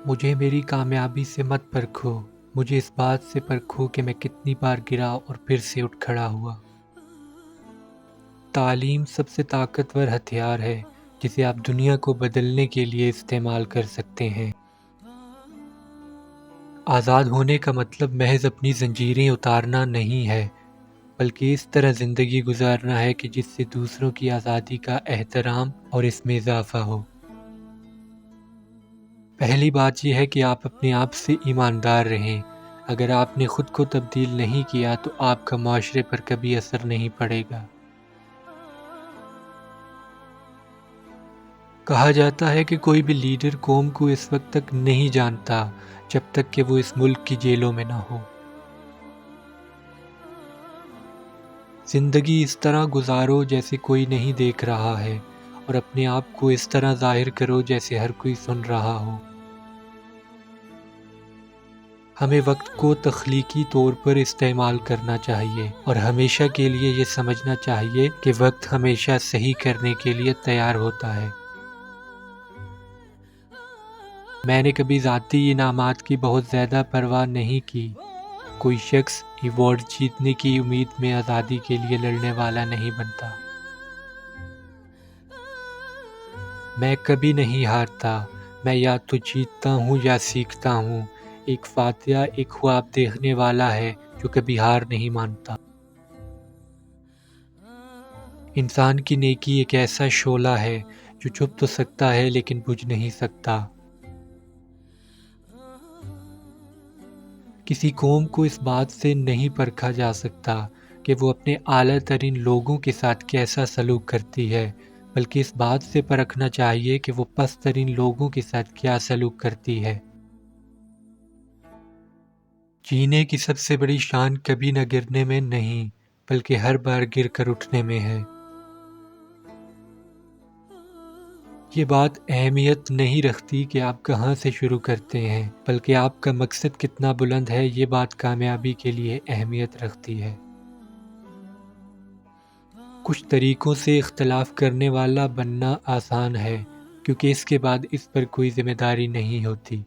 مجھے میری کامیابی سے مت پرکھو، مجھے اس بات سے پرکھو کہ میں کتنی بار گرا اور پھر سے اٹھ کھڑا ہوا۔ تعلیم سب سے طاقتور ہتھیار ہے جسے آپ دنیا کو بدلنے کے لیے استعمال کر سکتے ہیں۔ آزاد ہونے کا مطلب محض اپنی زنجیریں اتارنا نہیں ہے، بلکہ اس طرح زندگی گزارنا ہے کہ جس سے دوسروں کی آزادی کا احترام اور اس میں اضافہ ہو۔ پہلی بات یہ ہے کہ آپ اپنے آپ سے ایماندار رہیں۔ اگر آپ نے خود کو تبدیل نہیں کیا تو آپ کا معاشرے پر کبھی اثر نہیں پڑے گا۔ کہا جاتا ہے کہ کوئی بھی لیڈر قوم کو اس وقت تک نہیں جانتا جب تک کہ وہ اس ملک کی جیلوں میں نہ ہو۔ زندگی اس طرح گزارو جیسے کوئی نہیں دیکھ رہا ہے، اور اپنے آپ کو اس طرح ظاہر کرو جیسے ہر کوئی سن رہا ہو۔ ہمیں وقت کو تخلیقی طور پر استعمال کرنا چاہیے اور ہمیشہ کے لیے یہ سمجھنا چاہیے کہ وقت ہمیشہ صحیح کرنے کے لیے تیار ہوتا ہے۔ میں نے کبھی ذاتی انعامات کی بہت زیادہ پرواہ نہیں کی۔ کوئی شخص ایوارڈ جیتنے کی امید میں آزادی کے لیے لڑنے والا نہیں بنتا۔ میں کبھی نہیں ہارتا، میں یا تو جیتتا ہوں یا سیکھتا ہوں۔ ایک فاتح ایک خواب دیکھنے والا ہے جو کبھی ہار نہیں مانتا۔ انسان کی نیکی ایک ایسا شعلہ ہے جو چھپ تو سکتا ہے لیکن بجھ نہیں سکتا۔ کسی قوم کو اس بات سے نہیں پرکھا جا سکتا کہ وہ اپنے اعلیٰ ترین لوگوں کے ساتھ کیسا سلوک کرتی ہے، بلکہ اس بات سے پرکھنا چاہیے کہ وہ پست ترین لوگوں کے ساتھ کیا سلوک کرتی ہے۔ جینے کی سب سے بڑی شان کبھی نہ گرنے میں نہیں، بلکہ ہر بار گر کر اٹھنے میں ہے۔ یہ بات اہمیت نہیں رکھتی کہ آپ کہاں سے شروع کرتے ہیں، بلکہ آپ کا مقصد کتنا بلند ہے، یہ بات کامیابی کے لیے اہمیت رکھتی ہے۔ کچھ طریقوں سے اختلاف کرنے والا بننا آسان ہے، کیونکہ اس کے بعد اس پر کوئی ذمہ داری نہیں ہوتی۔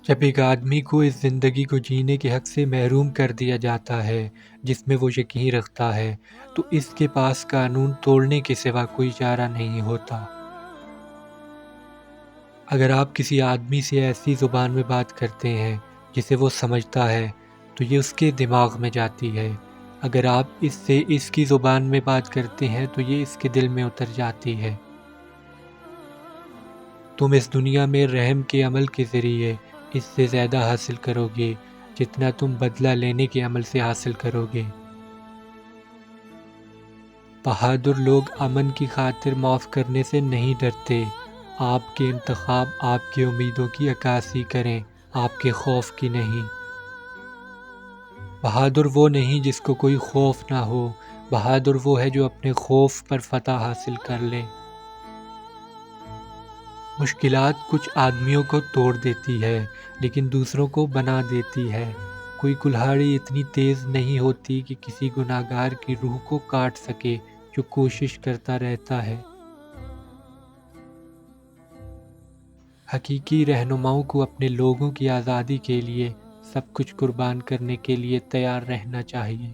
جب ایک آدمی کو اس زندگی کو جینے کے حق سے محروم کر دیا جاتا ہے جس میں وہ یقین رکھتا ہے، تو اس کے پاس قانون توڑنے کے سوا کوئی چارہ نہیں ہوتا۔ اگر آپ کسی آدمی سے ایسی زبان میں بات کرتے ہیں جسے وہ سمجھتا ہے تو یہ اس کے دماغ میں جاتی ہے۔ اگر آپ اس سے اس کی زبان میں بات کرتے ہیں تو یہ اس کے دل میں اتر جاتی ہے۔ تم اس دنیا میں رحم کے عمل کے ذریعے اس سے زیادہ حاصل کرو گے جتنا تم بدلہ لینے کے عمل سے حاصل کرو گے۔ بہادر لوگ امن کی خاطر معاف کرنے سے نہیں ڈرتے۔ آپ کے انتخاب آپ کی امیدوں کی عکاسی کریں، آپ کے خوف کی نہیں۔ بہادر وہ نہیں جس کو کوئی خوف نہ ہو، بہادر وہ ہے جو اپنے خوف پر فتح حاصل کر لے۔ مشکلات کچھ آدمیوں کو توڑ دیتی ہے لیکن دوسروں کو بنا دیتی ہے۔ کوئی کلہاڑی اتنی تیز نہیں ہوتی کہ کسی گناہگار کی روح کو کاٹ سکے جو کوشش کرتا رہتا ہے۔ حقیقی رہنماؤں کو اپنے لوگوں کی آزادی کے لیے سب کچھ قربان کرنے کے لیے تیار رہنا چاہیے۔